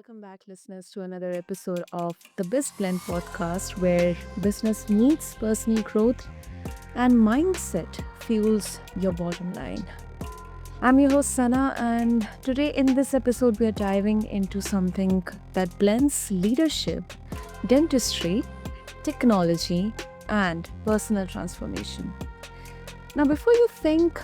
welcome back, listeners, to another episode of the BizBlend Podcast, where business meets personal growth and mindset fuels your bottom line. I'm your host, Sana, and today in this episode, we are diving into something that blends leadership, dentistry, technology, and personal transformation. Now, before you think,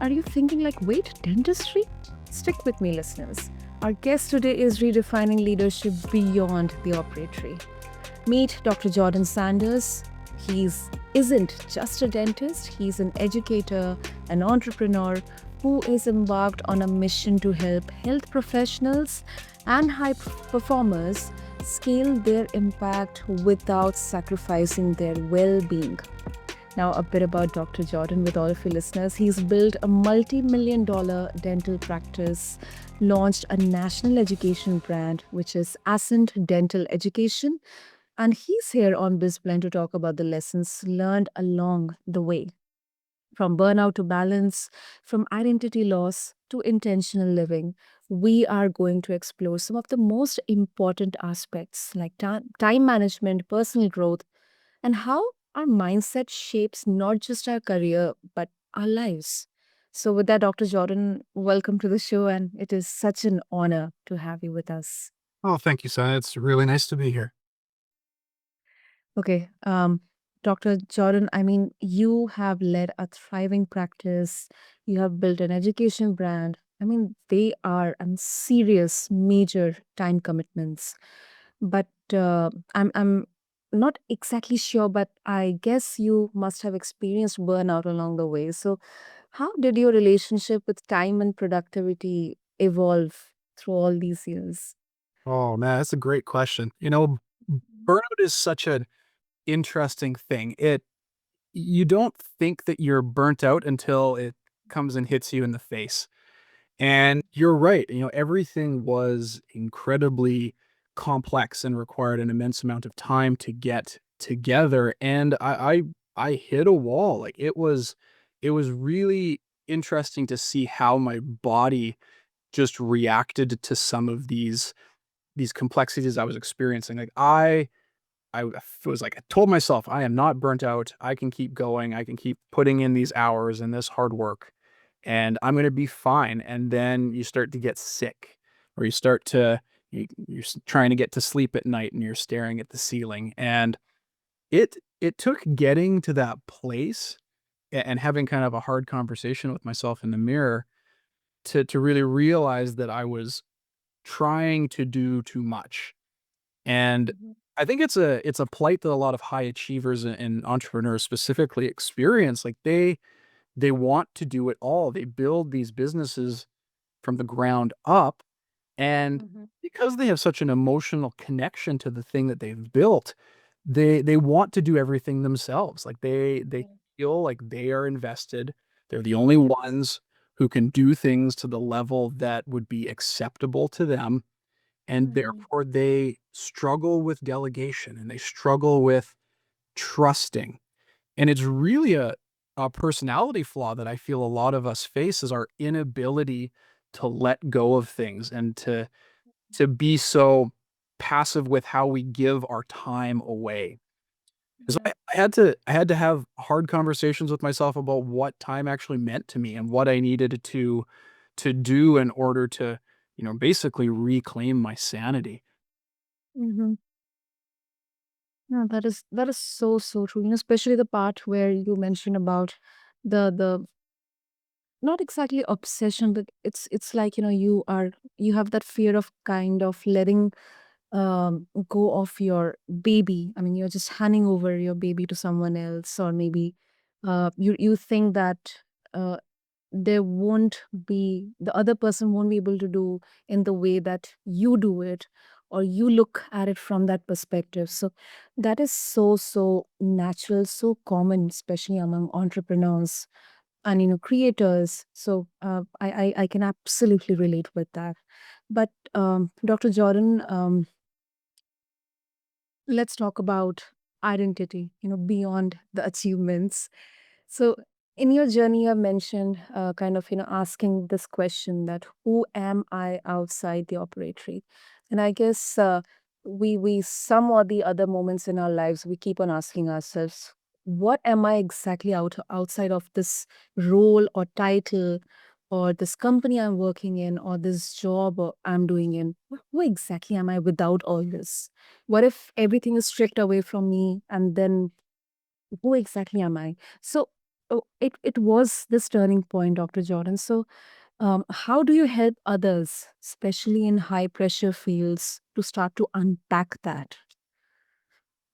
are you thinking like, wait, dentistry? Stick with me, listeners. Our guest today is redefining leadership beyond the operatory. Meet Dr. Jordan Sanders. He's isn't just a dentist, he's an educator, an entrepreneur who is embarked on a mission to help health professionals and high performers scale their impact without sacrificing their well-being. Now, a bit about Dr. Jordan with all of you listeners. He's built a multi-million-dollar dental practice, launched a national education brand, which is Ascent Dental Education, and he's here on BizBlend to talk about the lessons learned along the way. From burnout to balance, from identity loss to intentional living, we are going to explore some of the most important aspects like time management, personal growth, and how our mindset shapes not just our career, but our lives. So, with that, Dr. Jordan, welcome to the show, and it is such an honor to have you with us. Oh, thank you, son. It's really nice to be here. Okay, Dr. Jordan, I mean, you have led a thriving practice, you have built an education brand. I mean, they are serious, major time commitments. But I'm not exactly sure, but I guess you must have experienced burnout along the way. So, how did your relationship with time and productivity evolve through all these years? Oh, man, that's a great question. Burnout is such an interesting thing. You don't think that you're burnt out until it comes and hits you in the face. And you're right. Everything was incredibly complex and required an immense amount of time to get together. And I hit a wall. It was really interesting to see how my body just reacted to some of these complexities I was experiencing. I told myself, I am not burnt out. I can keep going. I can keep putting in these hours and this hard work, and I'm going to be fine. And then you start to get sick, or you're trying to get to sleep at night and you're staring at the ceiling. And it took getting to that place and having kind of a hard conversation with myself in the mirror to really realize that I was trying to do too much. And Mhm. I think it's a plight that a lot of high achievers and entrepreneurs specifically experience. Like they want to do it all. They build these businesses from the ground up, and Mhm. because they have such an emotional connection to the thing that they've built, they want to do everything themselves. Like they feel like they are invested. They're the only ones who can do things to the level that would be acceptable to them, and Mhm. therefore they struggle with delegation and they struggle with trusting. And it's really a personality flaw that I feel a lot of us face, is our inability to let go of things and to be so passive with how we give our time away. 'Cause Mhm. I had to have hard conversations with myself about what time actually meant to me and what I needed to do in order to, basically reclaim my sanity. Mhm. No, that is so true. Especially the part where you mentioned about the not exactly obsession, but it's like you have that fear of kind of letting go of your baby. I mean, you're just handing over your baby to someone else, or maybe you think that uh, there won't be the other person won't be able to do in the way that you do it, or you look at it from that perspective. So that is so natural, so common, especially among entrepreneurs and creators. So I can absolutely relate with that. But Dr. Jordan, let's talk about identity, beyond the achievements. So in your journey, you have mentioned kind of, asking this question that who am I outside the operatory? And I guess we some or the other moments in our lives, we keep on asking ourselves, what am I exactly outside of this role or title or this company I'm working in or this job I'm doing in? Who exactly am I without all this? What if everything is stripped away from me, and then who exactly am I? So it was this turning point, Dr. Jordan. So how do you help others, especially in high pressure fields, to start to unpack that?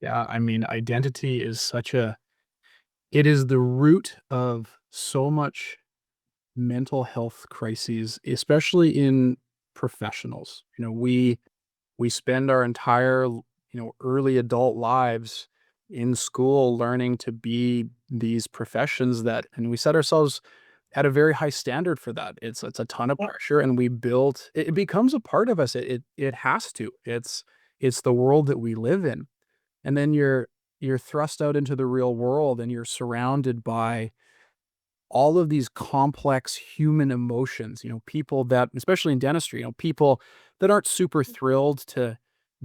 Yeah, I mean, identity is such a it is the root of so much mental health crises, especially in professionals. We spend our entire, early adult lives in school learning to be these professions that and we set ourselves at a very high standard for that. It's a ton of pressure and we build it becomes a part of us. It has to. It's the world that we live in. And then you're thrust out into the real world and you're surrounded by all of these complex human emotions, people that especially in dentistry, people that aren't super thrilled to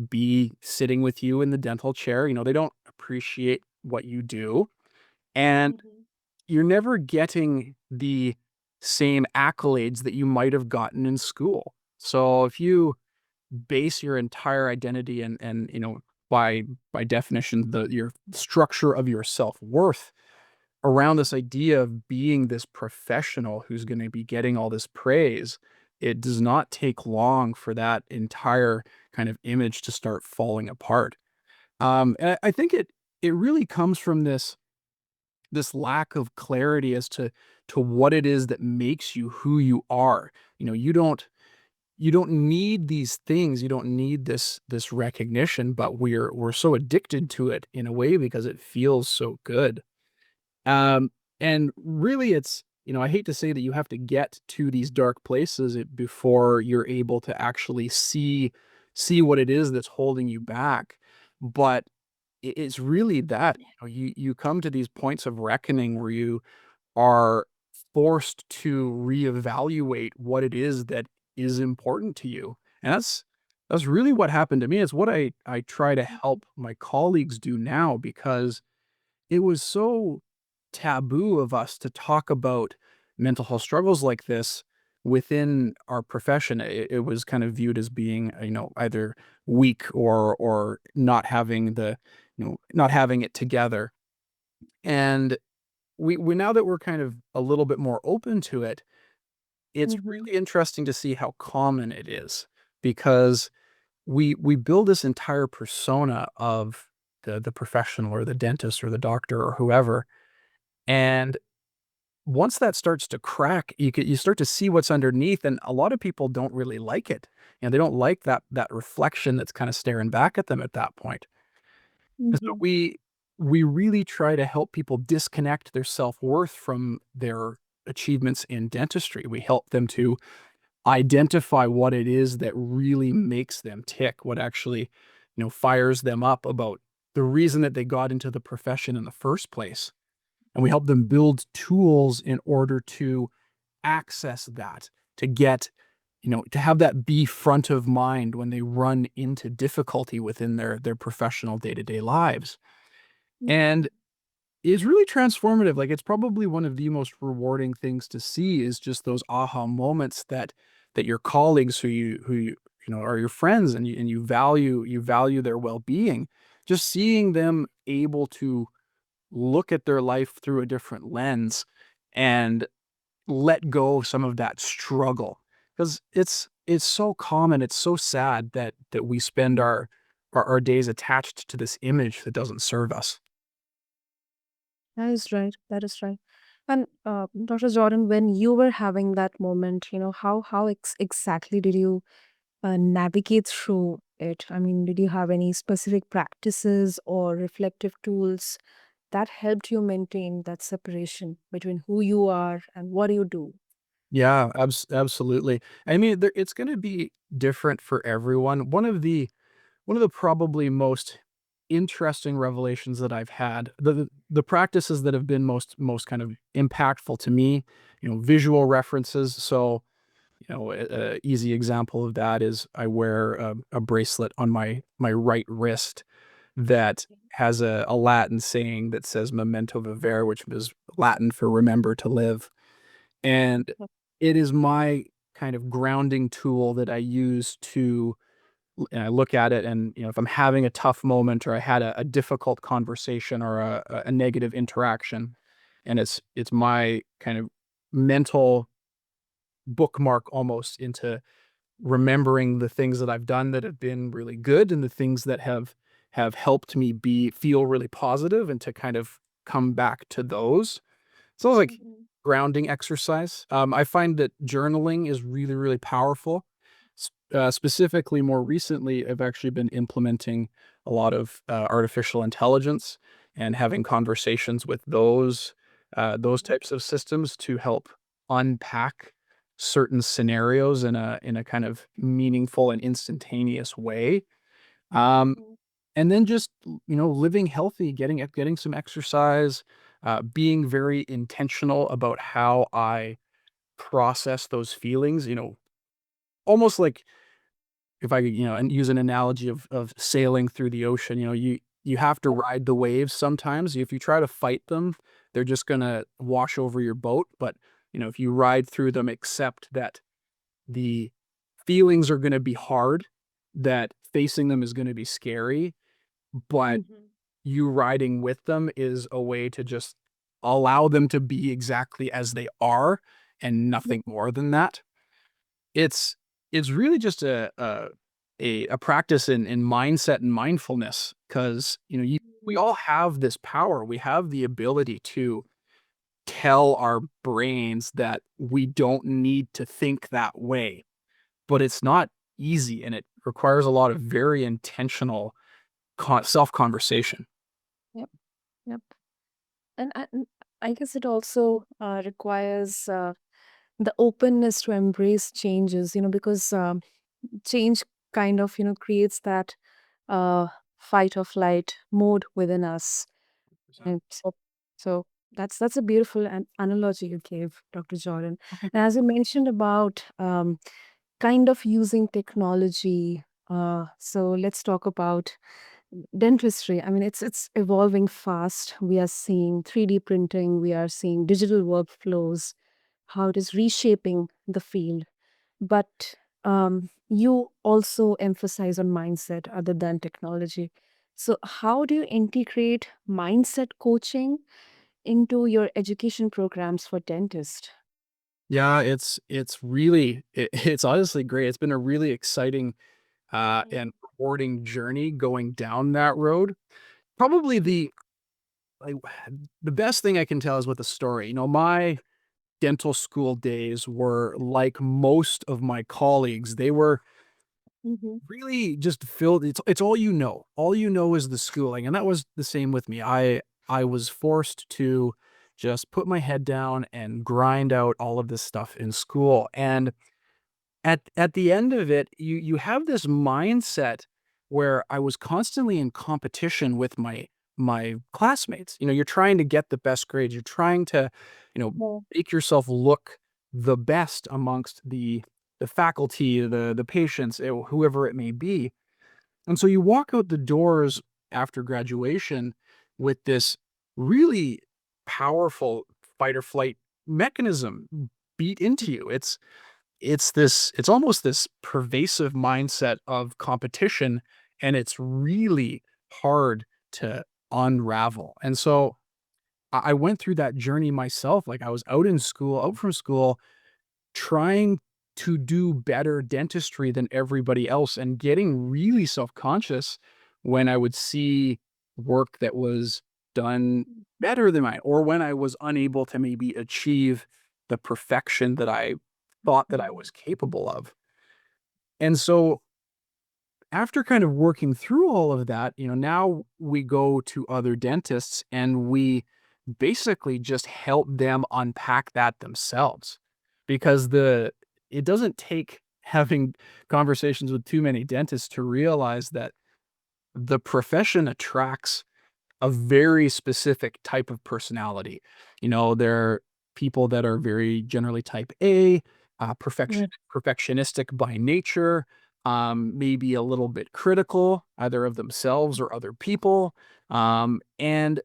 be sitting with you in the dental chair, they don't appreciate what you do, and Mhm. you're never getting the same accolades that you might have gotten in school. So if you base your entire identity and by definition, your structure of your self-worth around this idea of being this professional who's gonna be getting all this praise, it does not take long for that entire kind of image to start falling apart. And I think it really comes from this lack of clarity as to what it is that makes you who you are. You don't need these things, you don't need this recognition, but we're so addicted to it in a way because it feels so good. Um, and really I hate to say that you have to get to these dark places before you're able to actually see what it is that's holding you back. But it's really that, you come to these points of reckoning where you are forced to reevaluate what it is that is important to you. And that's really what happened to me. It's what I try to help my colleagues do now because it was so taboo of us to talk about mental health struggles like this within our profession. It was kind of viewed as being, either weak or not having not having it together. And we now that we're kind of a little bit more open to it, it's Mhm. really interesting to see how common it is because we build this entire persona of the professional or the dentist or the doctor or whoever. And once that starts to crack, you start to see what's underneath, and a lot of people don't really like it. They don't like that reflection that's kinda staring back at them at that point. And so Mhm. we really try to help people disconnect their self-worth from their achievements in dentistry. We help them to identify what it is that really makes them tick, what actually, fires them up about the reason that they got into the profession in the first place. And we help them build tools in order to access that, to get, to have that be front of mind when they run into difficulty within their professional day-to-day lives. And it's really transformative. Like it's probably one of the most rewarding things to see is just those aha moments that your colleagues who are your friends and you value their well-being, just seeing them able to look at their life through a different lens and let go of some of that struggle. Because it's so common, it's so sad that we spend our days attached to this image that doesn't serve us. That is right. That is right. And Dr. Jordan, when you were having that moment, how exactly did you navigate through it? I mean, did you have any specific practices or reflective tools that helped you maintain that separation between who you are and what you do? Yeah, absolutely. I mean, it's gonna be different for everyone. One of the probably most interesting revelations that I've had. The practices that have been most kind of impactful to me, visual references. So, a easy example of that is I wear a bracelet on my right wrist that has a Latin saying that says "Memento vivere," which is Latin for "remember to live." And it is my kind of grounding tool that I use to and I look at it and, if I'm having a tough moment or I had a difficult conversation or a negative interaction, and it's my kind of mental bookmark almost into remembering the things that I've done that have been really good and the things that have helped me feel really positive and to kind of come back to those. So, like Mhm. grounding exercise. I find that journaling is really, really powerful. Specifically, more recently, I've actually been implementing a lot of artificial intelligence and having conversations with those types of systems to help unpack certain scenarios in a kind of meaningful and instantaneous way. Um, Mhm. and then just, living healthy, getting some exercise, being very intentional about how I process those feelings, almost like if I could, and use an analogy of sailing through the ocean, you have to ride the waves sometimes. If you try to fight them, they're just gonna wash over your boat. But, if you ride through them, accept that the feelings are gonna be hard, that facing them is gonna be scary, but Mhm. you riding with them is a way to just allow them to be exactly as they are and nothing more than that. It's it's really just a practice in mindset and mindfulness because we Mhm. all have this power. We have the ability to tell our brains that we don't need to think that way, but it's not easy and it requires a lot of very intentional self conversation. Yep. Yep. And I guess it also requires the openness to embrace changes, because change kind of, creates that uh, fight or flight mode within us. And so that's a beautiful analogy you gave, Dr. Jordan. And as you mentioned about kind of using technology, so let's talk about dentistry. I mean, it's evolving fast. We are seeing 3D printing, we are seeing digital workflows, how it is reshaping the field. But you also emphasize on mindset other than technology. So, how do you integrate mindset coaching into your education programs for dentists? Yeah, it's really it's honestly great. It's been a really exciting and rewarding journey going down that road. Probably like the best thing I can tell is with a story. My dental school days were like most of my colleagues. They were Mm-hmm. really just filled. It's all you know. All you know is the schooling, and that was the same with me. I was forced to just put my head down and grind out all of this stuff in school. And at the end of it, you have this mindset where I was constantly in competition with my classmates. You're trying to get the best grades. You're trying to, Yeah. make yourself look the best amongst the faculty, the patients, whoever it may be. And so you walk out the doors after graduation with this really powerful fight or flight mechanism beat into you. It's almost this pervasive mindset of competition, and it's really hard to unravel. And so I went through that journey myself. Like I was out from school, trying to do better dentistry than everybody else and getting really self-conscious when I would see work that was done better than mine, or when I was unable to maybe achieve the perfection that I thought that I was capable of. And so after kind of working through all of that, now we go to other dentists and we basically just help them unpack that themselves because it doesn't take having conversations with too many dentists to realize that the profession attracts a very specific type of personality. There are people that are very generally type A, Right. perfectionistic by nature, maybe a little bit critical, either of themselves or other people. And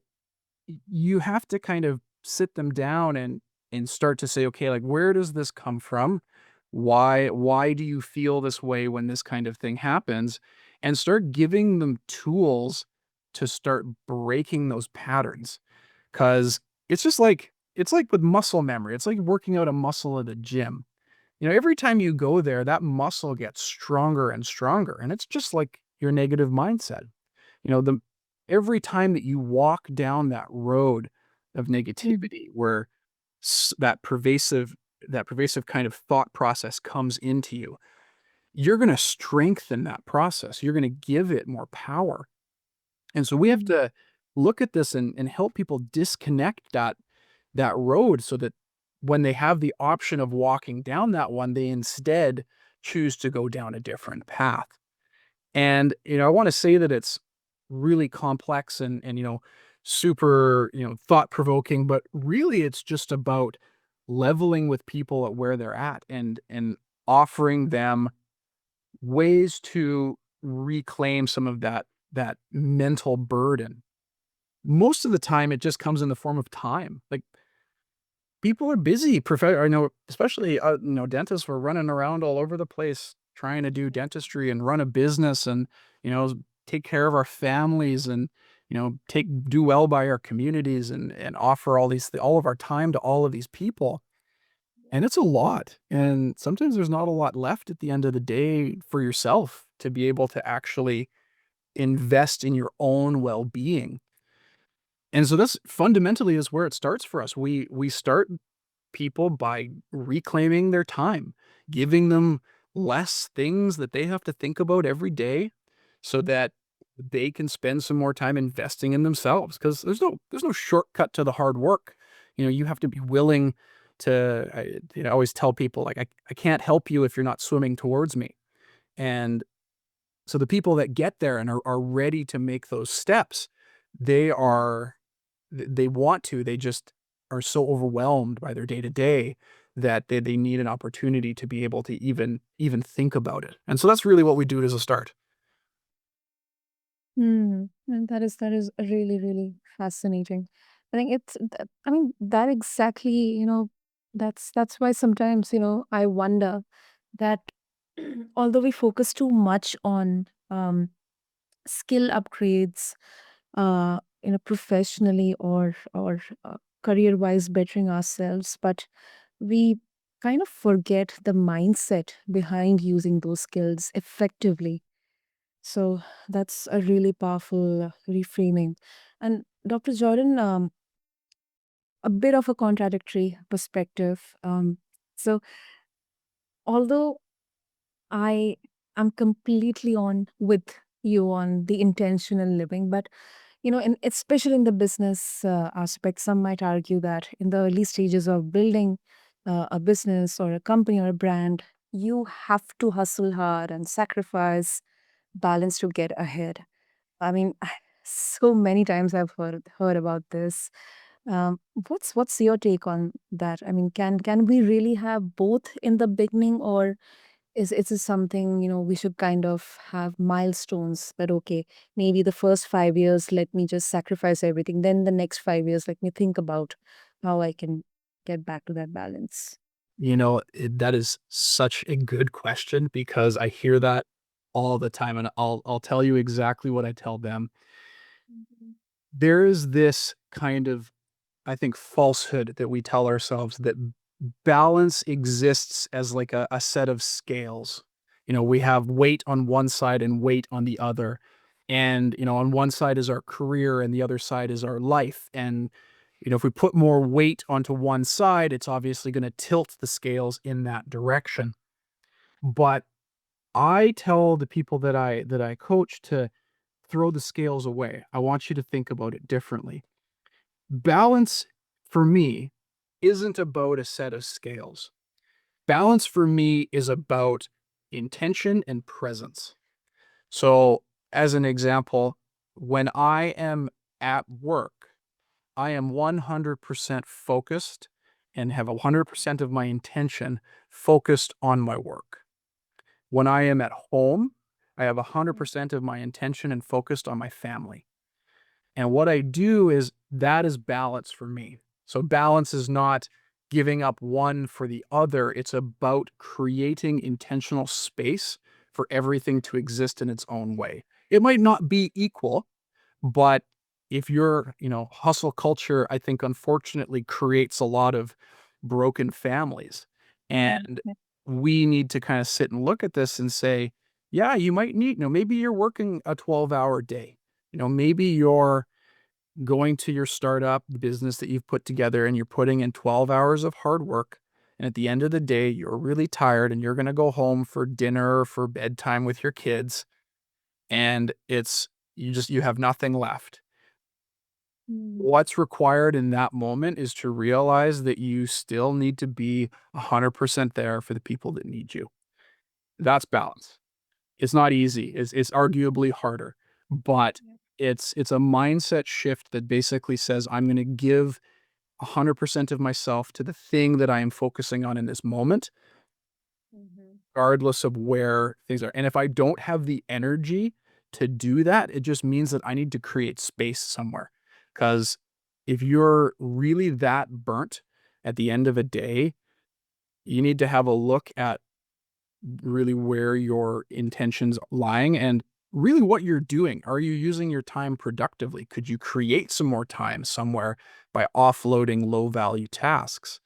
you have to kind of sit them down and start to say, okay, like, where does this come from? Why do you feel this way when this kind of thing happens? And start giving them tools to start breaking those patterns. Cause it's like with muscle memory. It's like working out a muscle at a gym. Every time you go there, that muscle gets stronger and stronger. And it's just like your negative mindset. The every time that you walk down that road of Mhm. negativity where that pervasive kind of thought process comes into you, you're going to strengthen that process. You're going to give it more power. And so we have Mhm. to look at this and help people disconnect that road so that when they have the option of walking down that one, they instead choose to go down a different path. And, I wanna say that it's really complex and super, thought-provoking, but really it's just about leveling with people at where they're at and offering them ways to reclaim some of that mental burden. Most of the time, it just comes in the form of time. Like, people are busy. I know, especially, dentists were running around all over the place trying to do dentistry and run a business and, you know, take care of our families and, do well by our communities and offer all of our time to all of these people. And it's a lot. And sometimes there's not a lot left at the end of the day for yourself to be able to actually invest in your own well-being. And so this fundamentally is where it starts for us. We start people by reclaiming their time, giving them less things that they have to think about every day so that they can spend some more time investing in themselves because there's no shortcut to the hard work. You have to be willing to I always tell people like I can't help you if you're not swimming towards me. And so the people that get there and are ready to make those steps, they are they want to, they just are so overwhelmed by their day to day that they need an opportunity to be able to even think about it. And so that's really what we do as a start. And that is really, really fascinating. I think I mean, that exactly, that's why sometimes, I wonder that although we focus too much on skill upgrades, professionally or career wise bettering ourselves, but we kind of forget the mindset behind using those skills effectively. So that's a really powerful reframing. And Dr. Jordan, a bit of a contradictory perspective. So although I am completely on with you on the intentional living, but especially in the business aspect, some might argue that in the early stages of building a business or a company or a brand, you have to hustle hard and sacrifice balance to get ahead. I mean, so many times I've heard about this. What's your take on that? I mean, can we really have both in the beginning, or is it something we should kind of have milestones? But okay, maybe the first 5 years, let me just sacrifice everything. Then the next 5 years, let me think about how I can get back to that balance. That is such a good question because I hear that all the time, and I'll tell you exactly what I tell them. Mhm. There is this kind of, I think, falsehood that we tell ourselves that balance exists as like a set of scales. We have weight on one side and weight on the other. And, on one side is our career and the other side is our life. And, if we put more weight onto one side, it's obviously going to tilt the scales in that direction. But I tell the people that I coach to throw the scales away. I want you to think about it differently. Balance for me isn't about a set of scales. Balance for me is about intention and presence. So As an example, when I am at work, I am 100% focused and have 100% of my intention focused on my work. When I am at home, I have 100% of my intention and focused on my family. And what I do is that is balance for me. So balance is not giving up one for the other. It's about creating intentional space for everything to exist in its own way. It might not be equal, but if hustle culture, I think unfortunately creates a lot of broken families. And Yeah. we need to kind of sit and look at this and say, yeah, you might need, maybe you're working a 12-hour day. Maybe you're going to your startup business that you've put together and you're putting in 12 hours of hard work. And at the end of the day, you're really tired and you're going to go home for dinner or for bedtime with your kids. And you have nothing left. Mm. What's required in that moment is to realize that you still need to be 100% there for the people that need you. That's balance. It's not easy. It's arguably harder, but it's a mindset shift that basically says, I'm going to give 100% of myself to the thing that I am focusing on in this moment, Mhm. regardless of where things are. And if I don't have the energy to do that, it just means that I need to create space somewhere. Because if you're really that burnt at the end of a day, you need to have a look at really where your intentions lying and really what you're doing. Are you using your time productively? Could you create some more time somewhere by offloading low value tasks?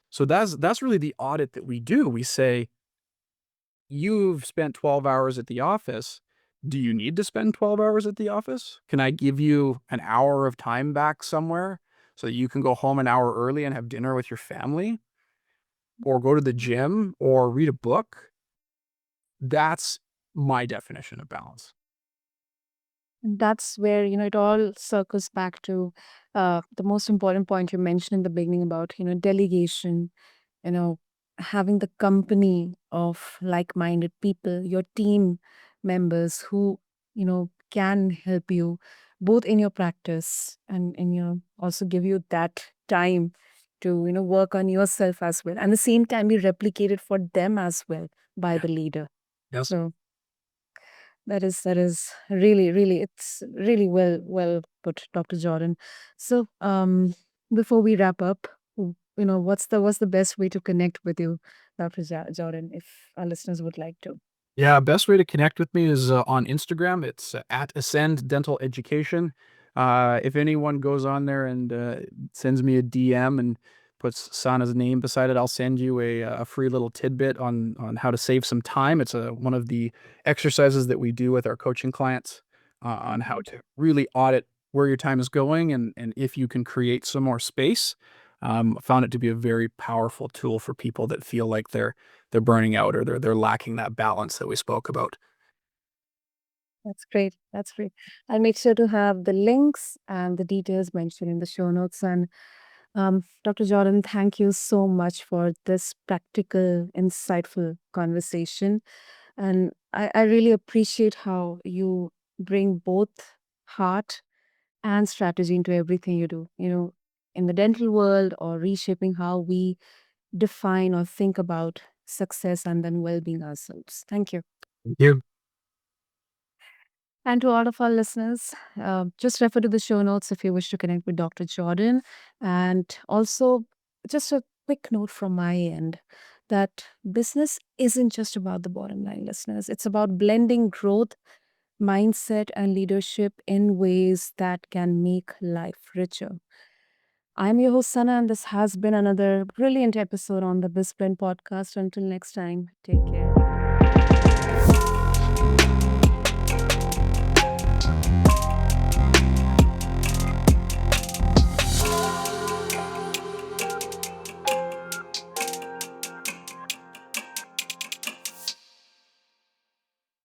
So that's really the audit that we do. We say, you've spent 12 hours at the office. Do you need to spend 12 hours at the office? Can I give you an hour of time back somewhere so that you can go home an hour early and have dinner with your family or go to the gym or read a book? That's my definition of balance. And that's where, it all circles back to the most important point you mentioned in the beginning about, delegation, you know, having the company of like-minded people, your team members who, can help you both in your practice and also give you that time to, work on yourself as well. And the same time be replicated for them as well by Yeah. the leader. Yes. So that is really, really, it's really well put, Dr. Jordan. So before we wrap up, what's the best way to connect with you, Dr. Jordan, if our listeners would like to? Yeah, best way to connect with me is on Instagram. It's at Ascend Dental Education. If anyone goes on there and sends me a DM and puts Sana's name beside it, I'll send you a free little tidbit on how to save some time. It's one of the exercises that we do with our coaching clients on how Mhm. to really audit where your time is going and if you can create some more space. I found it to be a very powerful tool for people that feel like they're burning out or they're lacking that balance that we spoke about. That's great. That's great. I'll make sure to have the links and the details mentioned in the show notes. And Dr. Jordan, thank you so much for this practical, insightful conversation. And I really appreciate how you bring both heart and strategy into everything you do, in the dental world or reshaping how we define or think about success and then well being ourselves. Thank you. Thank you. And to all of our listeners, just refer to the show notes if you wish to connect with Dr. Jordan. And also, just a quick note from my end that business isn't just about the bottom line, listeners. It's about blending growth, mindset, and leadership in ways that can make life richer. I'm your host, Sana, and this has been another brilliant episode on the BizBlend podcast. Until next time, take care.